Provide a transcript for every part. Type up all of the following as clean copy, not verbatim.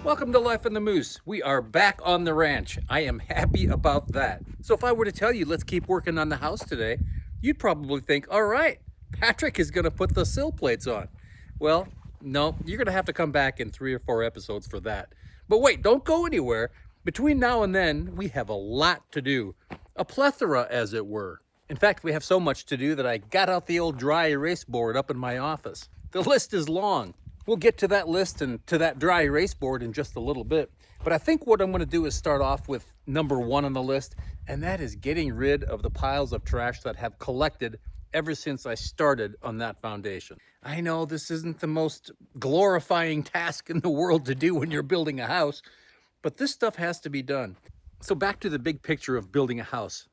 Welcome to Life in the Moose. We are back on the ranch. I am happy about that. So if I were to tell you, let's keep working on the house today, you'd probably think, all right, Patrick is gonna put the sill plates on. Well, no, you're gonna have to come back in 3 or 4 episodes for that. But wait, don't go anywhere. Between now and then, we have a lot to do. A plethora, as it were. In fact, we have so much to do that I got out the old dry erase board up in my office. The list is long. We'll get to that list and to that dry erase board in just a little bit. But I think what I'm going to do is start off with number 1 on the list, and that is getting rid of the piles of trash that have collected ever since I started on that foundation. I know this isn't the most glorifying task in the world to do when you're building a house, but this stuff has to be done. So back to the big picture of building a house.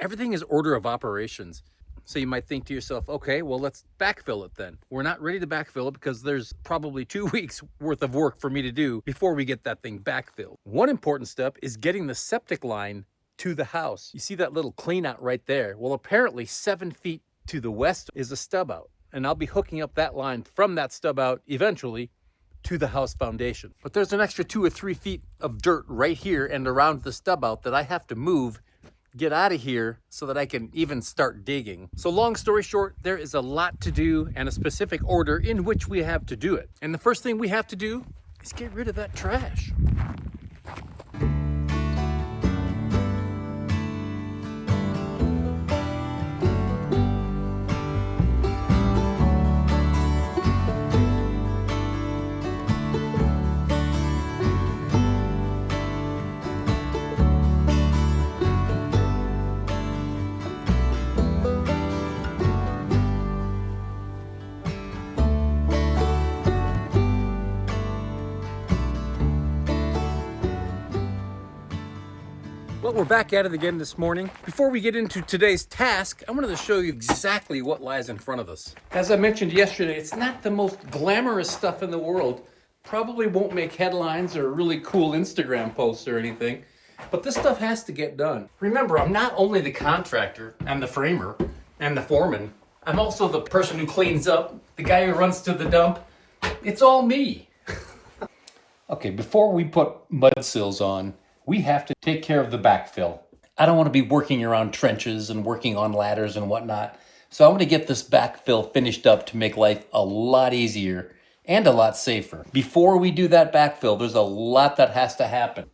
Everything is order of operations. So you might think to yourself, okay, well, let's backfill it then. We're not ready to backfill it because there's probably 2 weeks worth of work for me to do before we get that thing backfilled. One important step is getting the septic line to the house. You see that little clean out right there? Well, apparently 7 feet to the west is a stub out, and I'll be hooking up that line from that stub out eventually to the house foundation. But there's an extra 2 or 3 feet of dirt right here and around the stub out that I have to move, get out of here so that I can even start digging. So long story short, there is a lot to do and a specific order in which we have to do it. And the first thing we have to do is get rid of that trash. Well, we're back at it again this morning. Before we get into today's task, I wanted to show you exactly what lies in front of us. As I mentioned yesterday, it's not the most glamorous stuff in the world. Probably won't make headlines or really cool Instagram posts or anything, but this stuff has to get done. Remember, I'm not only the contractor and the framer and the foreman, I'm also the person who cleans up, the guy who runs to the dump. It's all me. Okay, before we put mud sills on, we have to take care of the backfill. I don't want to be working around trenches and working on ladders and whatnot. So I'm going to get this backfill finished up to make life a lot easier and a lot safer. Before we do that backfill, there's a lot that has to happen.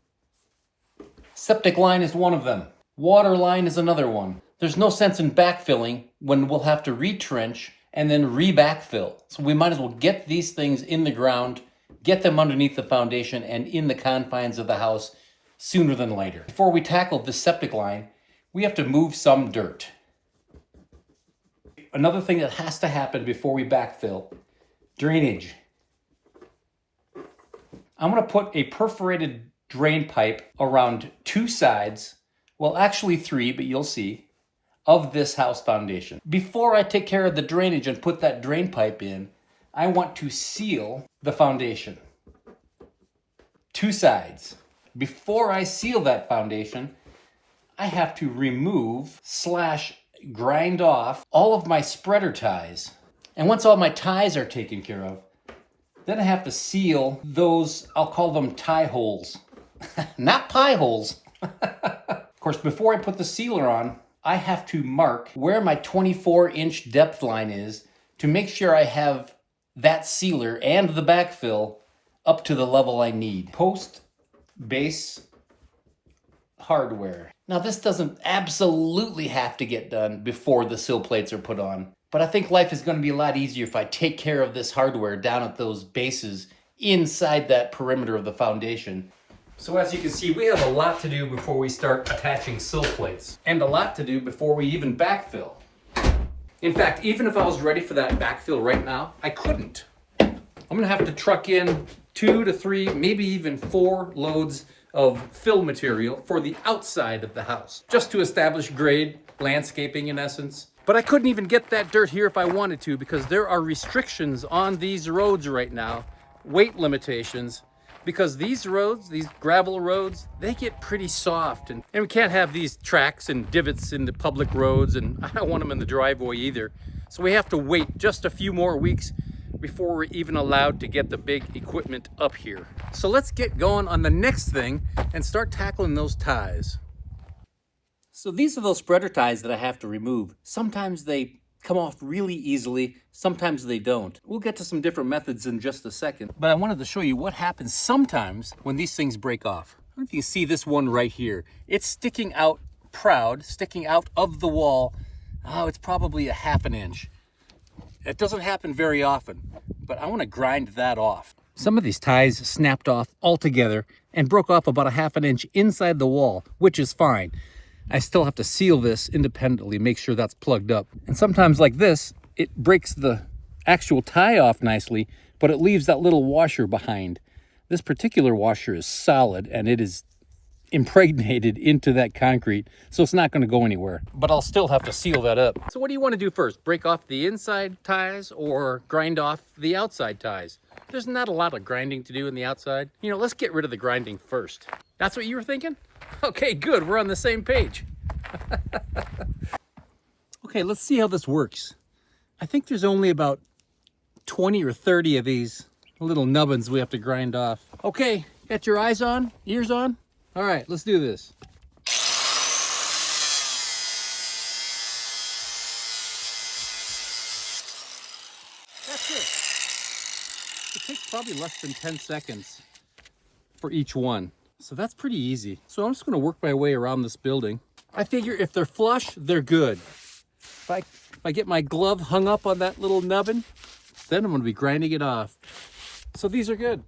Septic line is one of them. Water line is another one. There's no sense in backfilling when we'll have to retrench and then re-backfill. So we might as well get these things in the ground, get them underneath the foundation and in the confines of the house sooner than later. Before we tackle the septic line, we have to move some dirt. Another thing that has to happen before we backfill, drainage. I'm going to put a perforated drain pipe around 2 sides, well actually 3, but you'll see, of this house foundation. Before I take care of the drainage and put that drain pipe in, I want to seal the foundation. 2 sides. Before I seal that foundation, I have to remove / grind off all of my spreader ties. And once all my ties are taken care of, then I have to seal those, I'll call them tie holes. Not pie holes. Of course, before I put the sealer on, I have to mark where my 24-inch depth line is to make sure I have that sealer and the backfill up to the level I need. Post base hardware. Now this doesn't absolutely have to get done before the sill plates are put on, but I think life is going to be a lot easier if I take care of this hardware down at those bases inside that perimeter of the foundation. So as you can see, we have a lot to do before we start attaching sill plates, and a lot to do before we even backfill. In fact, even if I was ready for that backfill right now, I couldn't. I'm gonna have to truck in 2 to 3, maybe even 4 loads of fill material for the outside of the house, just to establish grade, landscaping in essence. But I couldn't even get that dirt here if I wanted to because there are restrictions on these roads right now, weight limitations, because these roads, these gravel roads, they get pretty soft and we can't have these tracks and divots in the public roads, and I don't want them in the driveway either. So we have to wait just a few more weeks before we're even allowed to get the big equipment up here. So let's get going on the next thing and start tackling those ties. So these are those spreader ties that I have to remove. Sometimes they come off really easily, sometimes they don't. We'll get to some different methods in just a second, but I wanted to show you what happens sometimes when these things break off. I don't know if you see this one right here. It's sticking out proud, sticking out of the wall. Oh, it's probably a ½ inch. It doesn't happen very often, but I want to grind that off. Some of these ties snapped off altogether and broke off about a ½ inch inside the wall, which is fine. I still have to seal this independently, make sure that's plugged up. And sometimes like this, it breaks the actual tie off nicely, but it leaves that little washer behind. This particular washer is solid and it is impregnated into that concrete, so it's not going to go anywhere. But I'll still have to seal that up. So what do you want to do first? Break off the inside ties or grind off the outside ties? There's not a lot of grinding to do in the outside. You know, let's get rid of the grinding first. That's what you were thinking? Okay, good. We're on the same page. Okay, let's see how this works. I think there's only about 20 or 30 of these little nubbins we have to grind off. Okay, got your eyes on, ears on? All right, let's do this. That's it. It takes probably less than 10 seconds for each one. So that's pretty easy. So I'm just gonna work my way around this building. I figure if they're flush, they're good. If I get my glove hung up on that little nubbin, then I'm gonna be grinding it off. So these are good.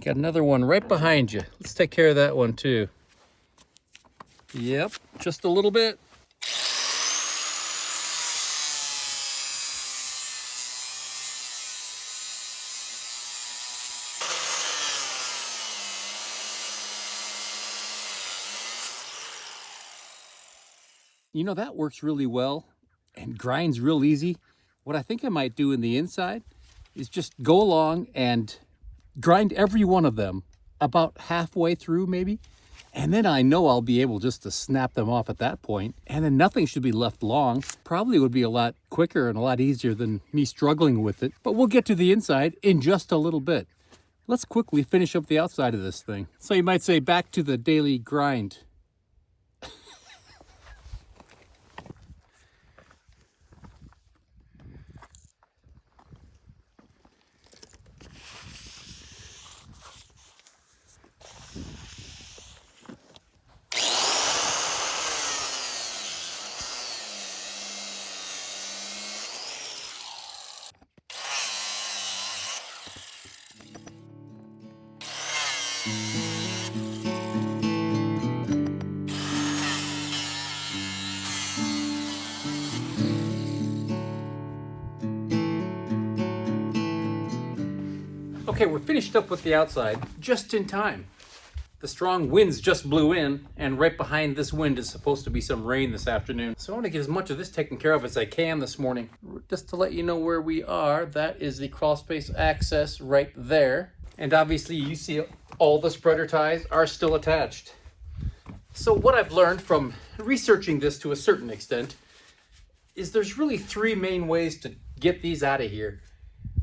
Got another one right behind you. Let's take care of that one too. Yep, just a little bit. You know, that works really well and grinds real easy. What I think I might do in the inside is just go along and grind every one of them about halfway through maybe. And then I know I'll be able just to snap them off at that point. And then nothing should be left long. Probably would be a lot quicker and a lot easier than me struggling with it. But we'll get to the inside in just a little bit. Let's quickly finish up the outside of this thing. So you might say back to the daily grind. Okay, we're finished up with the outside just in time. The strong winds just blew in, and right behind this wind is supposed to be some rain this afternoon. So I want to get as much of this taken care of as I can this morning. Just to let you know where we are, that is the crawl space access right there. And obviously you see all the spreader ties are still attached. So what I've learned from researching this to a certain extent is there's really three main ways to get these out of here.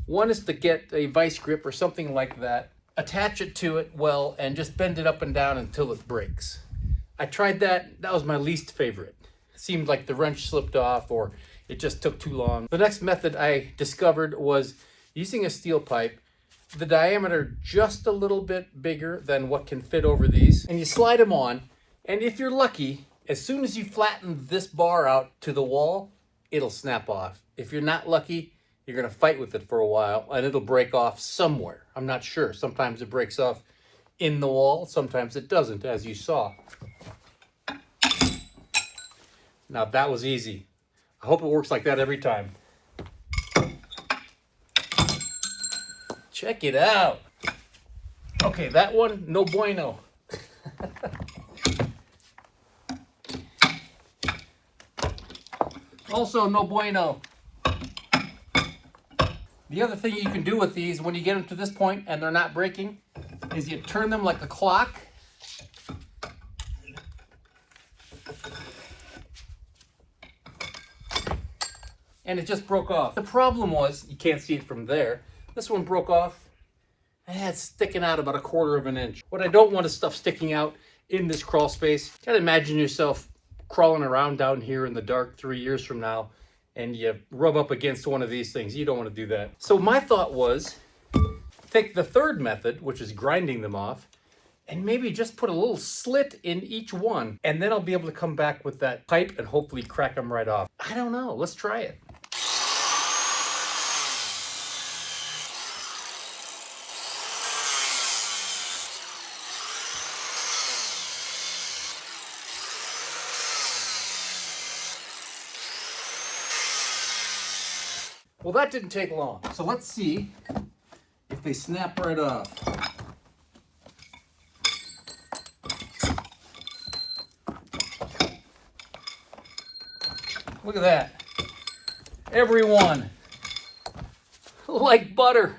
One is to get a vice grip or something like that, attach it to it well, and just bend it up and down until it breaks. I tried that. That was my least favorite. It seemed like the wrench slipped off or it just took too long. The next method I discovered was using a steel pipe, the diameter just a little bit bigger than what can fit over these, and you slide them on, and if you're lucky, as soon as you flatten this bar out to the wall, it'll snap off. If you're not lucky, you're going to fight with it for a while and it'll break off somewhere. I'm not sure. Sometimes it breaks off in the wall. Sometimes it doesn't, as you saw. Now that was easy. I hope it works like that every time. Check it out. Okay, that one, no bueno. Also no bueno. The other thing you can do with these when you get them to this point and they're not breaking is you turn them like a clock. and it just broke off. The problem was, you can't see it from there, this one broke off and it had sticking out about 1/4 of an inch. What I don't want is stuff sticking out in this crawl space. You gotta imagine yourself crawling around down here in the dark 3 years from now, and you rub up against one of these things. You don't want to do that. So my thought was, take the third method, which is grinding them off, and maybe just put a little slit in each one, and then I'll be able to come back with that pipe and hopefully crack them right off. I don't know, let's try it. Well, that didn't take long. So let's see if they snap right off. Look at that. Every one. Like butter.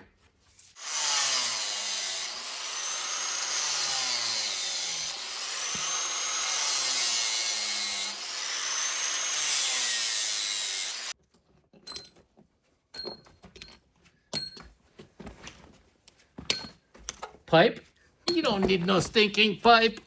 Pipe? You don't need no stinking pipe.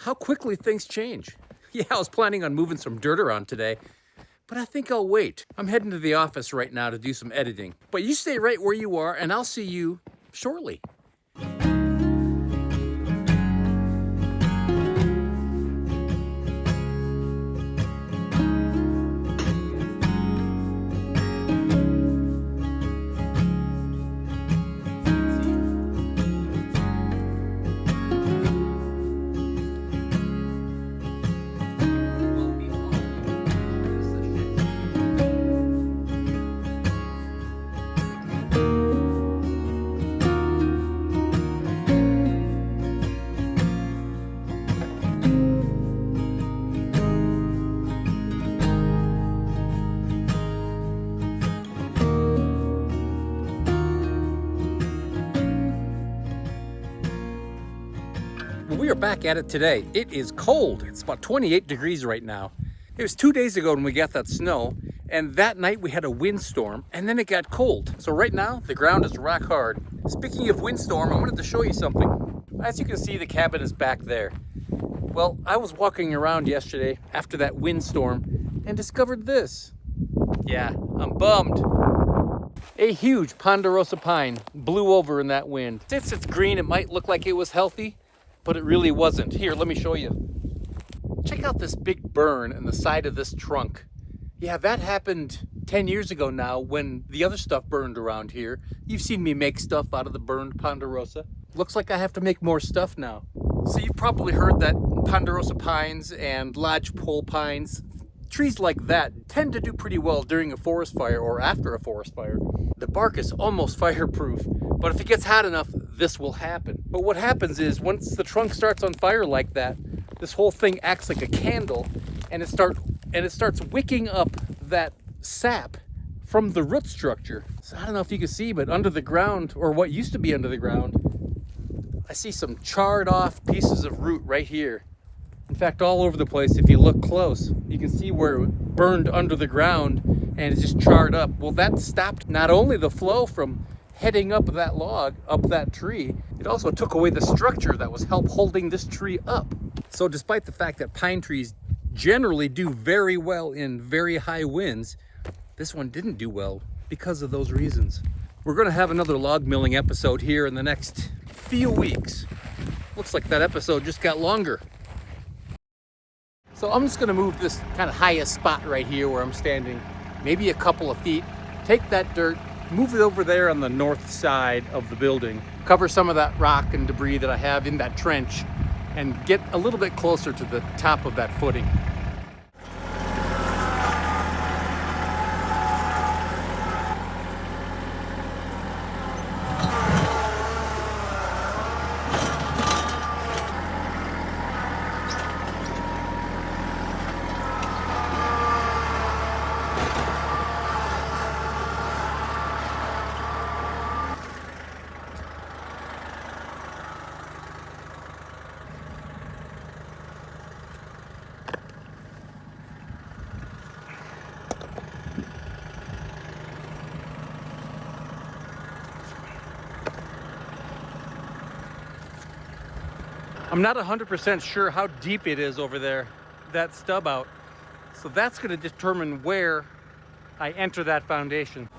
How quickly things change. Yeah, I was planning on moving some dirt around today, but I think I'll wait. I'm heading to the office right now to do some editing. But you stay right where you are and I'll see you shortly. We are back at it today. It is cold. It's about 28 degrees right now. It was 2 days ago when we got that snow, and that night we had a windstorm, and then it got cold. So right now, the ground is rock hard. Speaking of windstorm, I wanted to show you something. As you can see, the cabin is back there. Well, I was walking around yesterday after that windstorm and discovered this. Yeah, I'm bummed. A huge ponderosa pine blew over in that wind. Since it's green, it might look like it was healthy, but it really wasn't. Here, let me show you. Check out this big burn in the side of this trunk. Yeah, that happened 10 years ago now when the other stuff burned around here. You've seen me make stuff out of the burned ponderosa. Looks like I have to make more stuff now. So you've probably heard that ponderosa pines and lodgepole pines, trees like that, tend to do pretty well during a forest fire or after a forest fire. The bark is almost fireproof, but if it gets hot enough, this will happen. But what happens is once the trunk starts on fire like that, this whole thing acts like a candle, and it starts wicking up that sap from the root structure. So I don't know if you can see, but under the ground, or what used to be under the ground, I see some charred off pieces of root right here. In fact, all over the place, if you look close, you can see where it burned under the ground and it's just charred up. Well, that stopped not only the flow from heading up that log, up that tree, it also took away the structure that was holding this tree up. So despite the fact that pine trees generally do very well in very high winds, this one didn't do well because of those reasons. We're gonna have another log milling episode here in the next few weeks. Looks like that episode just got longer. So I'm just gonna move this kind of highest spot right here where I'm standing, maybe a couple of feet, take that dirt, move it over there on the north side of the building, cover some of that rock and debris that I have in that trench, and get a little bit closer to the top of that footing. I'm not 100% sure how deep it is over there, that stub out. So that's going to determine where I enter that foundation.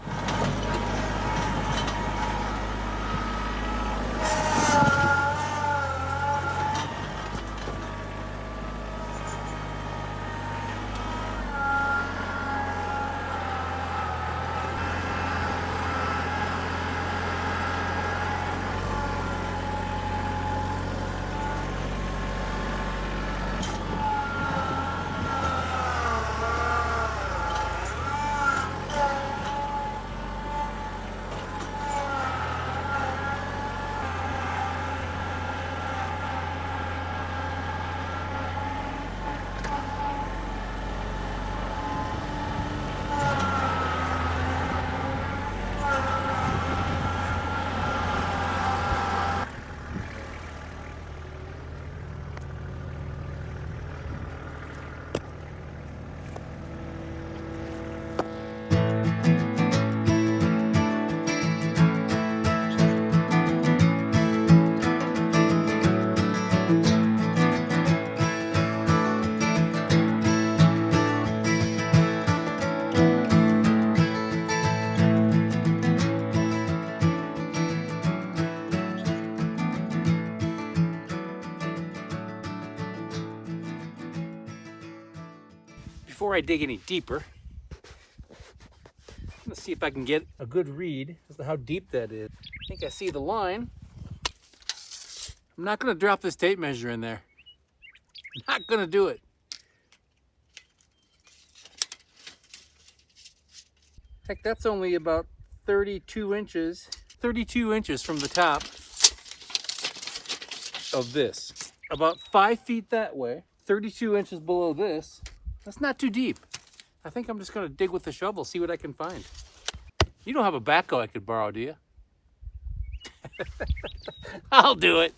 before I dig any deeper, let's see if I can get a good read as to how deep that is. I think I see the line. I'm not gonna drop this tape measure in there. I'm not gonna do it. Heck, that's only about 32 inches. 32 inches from the top of this. About 5 feet that way, 32 inches below this. That's not too deep. I think I'm just gonna dig with the shovel, see what I can find. You don't have a backhoe I could borrow, do you? I'll do it.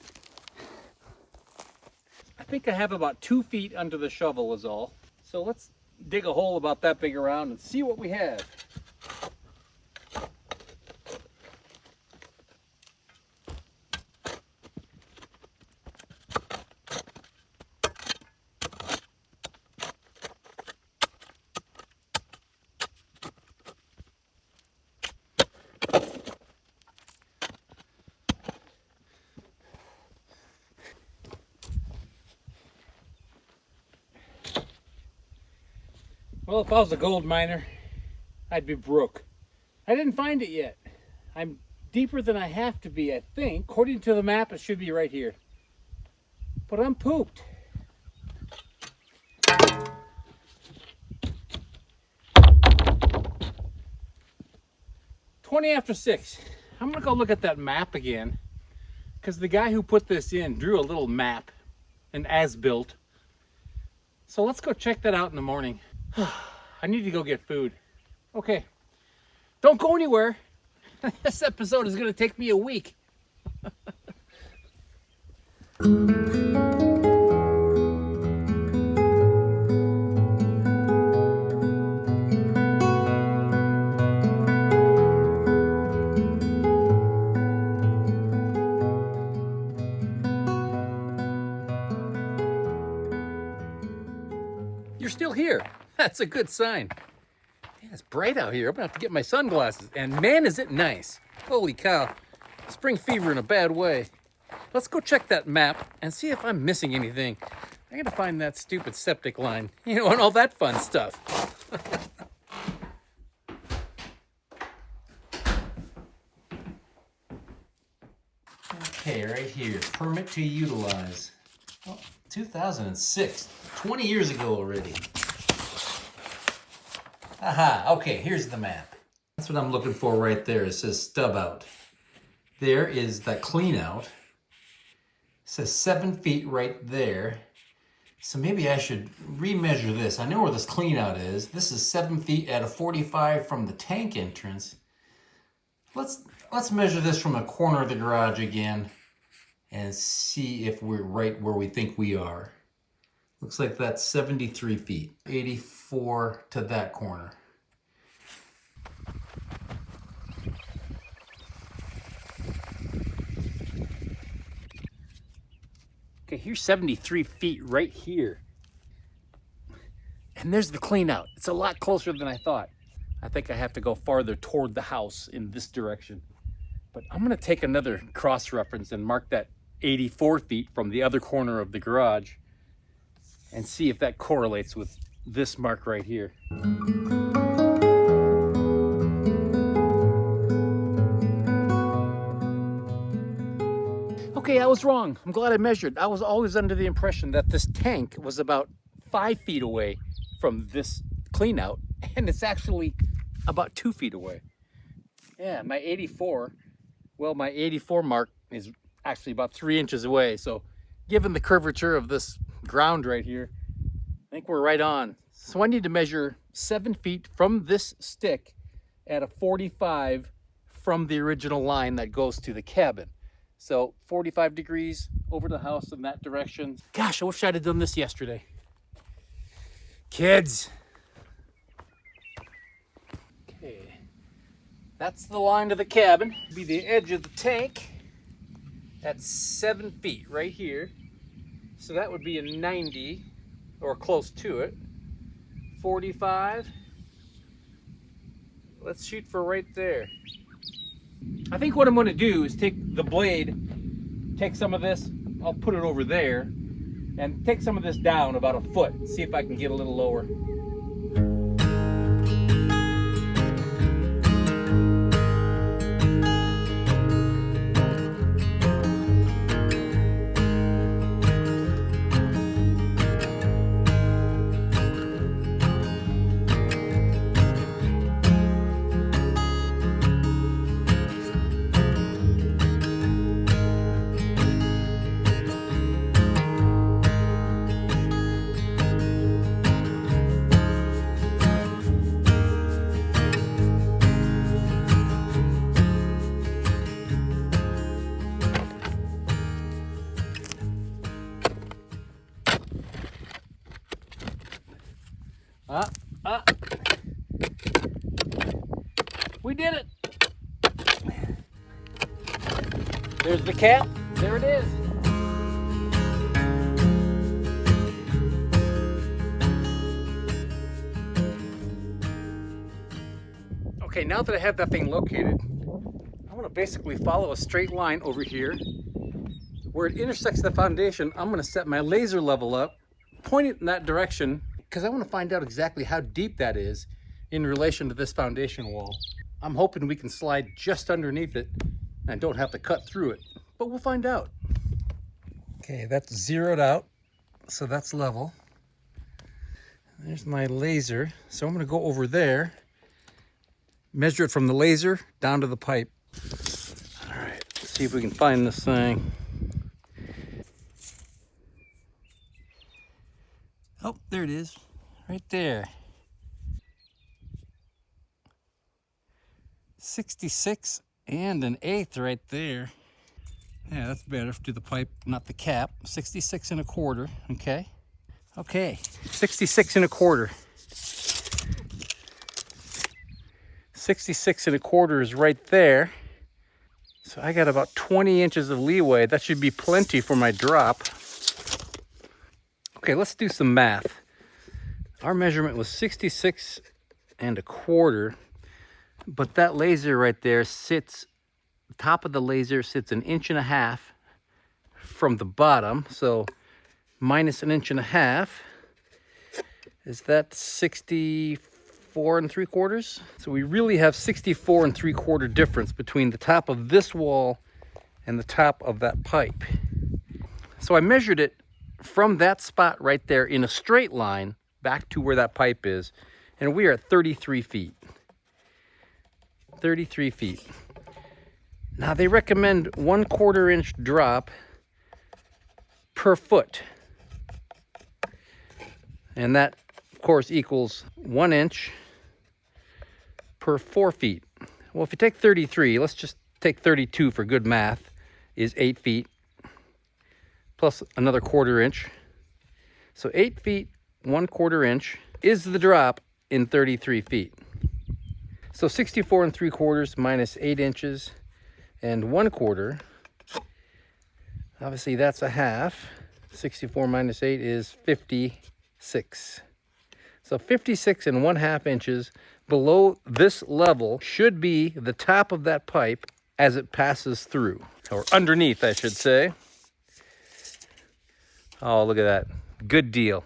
I think I have about 2 feet under the shovel is all. So let's dig a hole about that big around and see what we have. Well, if I was a gold miner, I'd be broke. I didn't find it yet. I'm deeper than I have to be, I think. According to the map, it should be right here. But I'm pooped. "20 after 6. I'm gonna go look at that map again, because the guy who put this in drew a little map, an as-built. So let's go check that out in the morning. I need to go get food. Okay, don't go anywhere. This episode is going to take me a week. You're still here. That's a good sign. Man, it's bright out here. I'm gonna have to get my sunglasses. And man, is it nice. Holy cow. Spring fever in a bad way. Let's go check that map and see if I'm missing anything. I gotta find that stupid septic line, you know, and all that fun stuff. Okay, right here, permit to utilize. Oh, 2006, 20 years ago already. Aha, okay, here's the map. That's what I'm looking for right there. It says stub out. There is the clean out. It says 7 feet right there. So maybe I should remeasure this. I know where this clean out is. This is 7 feet at a 45 from the tank entrance. Let's measure this from the corner of the garage again and see if we're right where we think we are. Looks like that's 73 feet, 84 to that corner. Okay, here's 73 feet right here. And there's the clean out. It's a lot closer than I thought. I think I have to go farther toward the house in this direction. But I'm gonna take another cross reference and mark that 84 feet from the other corner of the garage and see if that correlates with this mark right here. Okay, I was wrong. I'm glad I measured. I was always under the impression that this tank was about 5 feet away from this clean out, and it's actually about 2 feet away. Yeah, my 84, well, my 84 mark is actually about 3 inches away. So given the curvature of this ground right here, I think we're right on. So I need to measure 7 feet from this stick at a 45 from the original line that goes to the cabin. So 45 degrees over the house in that direction. Gosh, I wish I'd have done this yesterday. Kids. Okay, that's the line to the cabin. Be the edge of the tank. That's 7 feet right here. So that would be a 90 or close to it. 45. Let's shoot for right there. I think what I'm going to do is take the blade, take some of this, I'll put it over there, and take some of this down about a foot, see if I can get a little lower. Ah, ah. We did it. There's the cap. There it is. Okay, now that I have that thing located, I'm going to basically follow a straight line over here. Where it intersects the foundation, I'm going to set my laser level up, point it in that direction, because I want to find out exactly how deep that is in relation to this foundation wall. I'm hoping we can slide just underneath it and don't have to cut through it, but we'll find out. Okay, that's zeroed out, so that's level. There's my laser, so I'm going to go over there, measure it from the laser down to the pipe. All right, let's see if we can find this thing. Oh, there it is, right there. 66 and an eighth right there. Yeah, that's better to the pipe, not the cap. 66 and a quarter, okay. Okay, 66 and a quarter. 66 and a quarter is right there. So I got about 20 inches of leeway. That should be plenty for my drop. Okay, let's do some math. Our measurement was 66 and a quarter, but that laser right there sits, the top of the laser sits 1.5 inches from the bottom. So minus 1.5 inches, is that 64 3/4? So we really have 64 3/4 difference between the top of this wall and the top of that pipe. So I measured it from that spot right there in a straight line back to where that pipe is, and we are at 33 feet. 33 feet. Now they recommend 1/4 inch drop per foot, and that of course equals 1 inch per 4 feet. Well, if you take 33, let's just take 32 for good math, is 8 feet plus another 1/4 inch. So 8 feet, 1/4 inch is the drop in 33 feet. So 64 3/4 minus 8 inches and 1/4. Obviously that's a half. 64 minus 8 is 56. So 56 and 1/2 inches below this level should be the top of that pipe as it passes through, or underneath, I should say. Oh, look at that. Good deal.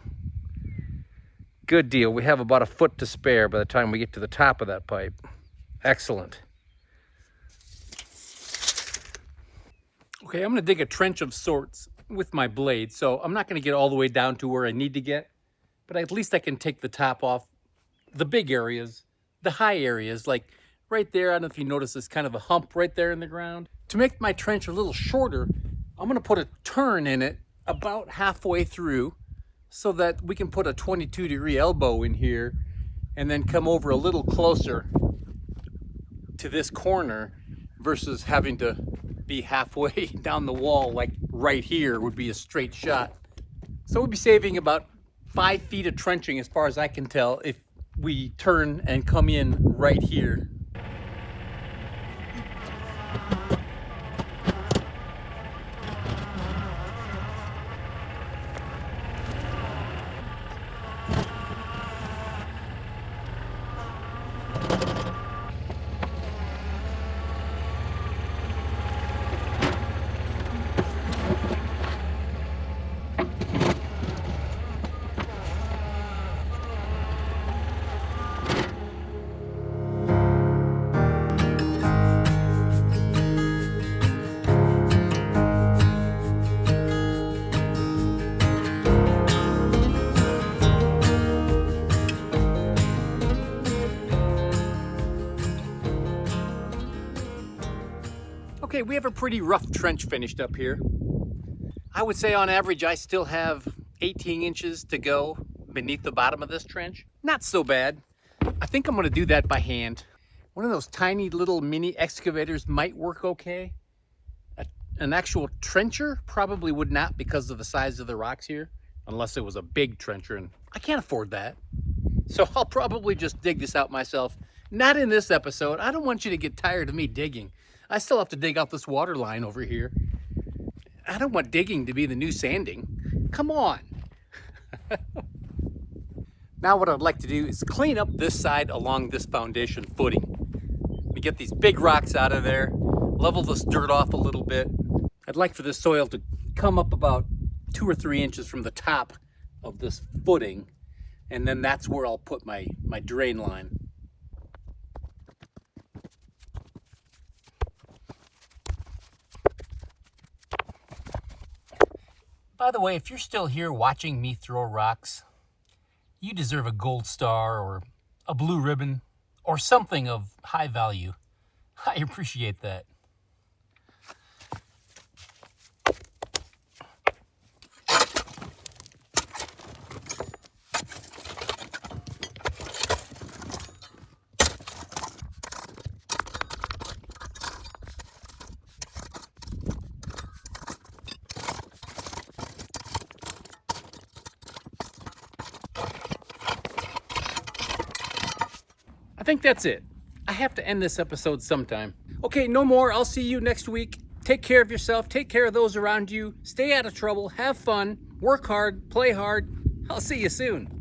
Good deal. We have about a foot to spare by the time we get to the top of that pipe. Excellent. Okay, I'm going to dig a trench of sorts with my blade, so I'm not going to get all the way down to where I need to get, but at least I can take the top off the big areas, the high areas, like right there. I don't know if you notice this kind of a hump right there in the ground. To make my trench a little shorter, I'm going to put a turn in it about halfway through so that we can put a 22-degree elbow in here and then come over a little closer to this corner versus having to be halfway down the wall, like right here would be a straight shot. So we'll be saving about 5 feet of trenching as far as I can tell if we turn and come in right here. Okay, we have a pretty rough trench finished up here. I would say on average I still have 18 inches to go beneath the bottom of this trench. Not so bad. I think I'm gonna do that by hand. One of those tiny little mini excavators might work okay. An actual trencher probably would not because of the size of the rocks here, unless it was a big trencher, and I can't afford that. So I'll probably just dig this out myself. Not in this episode. I don't want you to get tired of me digging. I still have to dig out this water line over here. I don't want digging to be the new sanding. Come on. Now what I'd like to do is clean up this side along this foundation footing. We get these big rocks out of there, level this dirt off a little bit. I'd like for this soil to come up about 2 or 3 inches from the top of this footing, and then that's where I'll put my drain line. By the way, if you're still here watching me throw rocks, you deserve a gold star or a blue ribbon or something of high value. I appreciate that. I think that's it. I have to end this episode sometime. Okay, no more. I'll see you next week. Take care of yourself. Take care of those around you. Stay out of trouble. Have fun. Work hard. Play hard. I'll see you soon.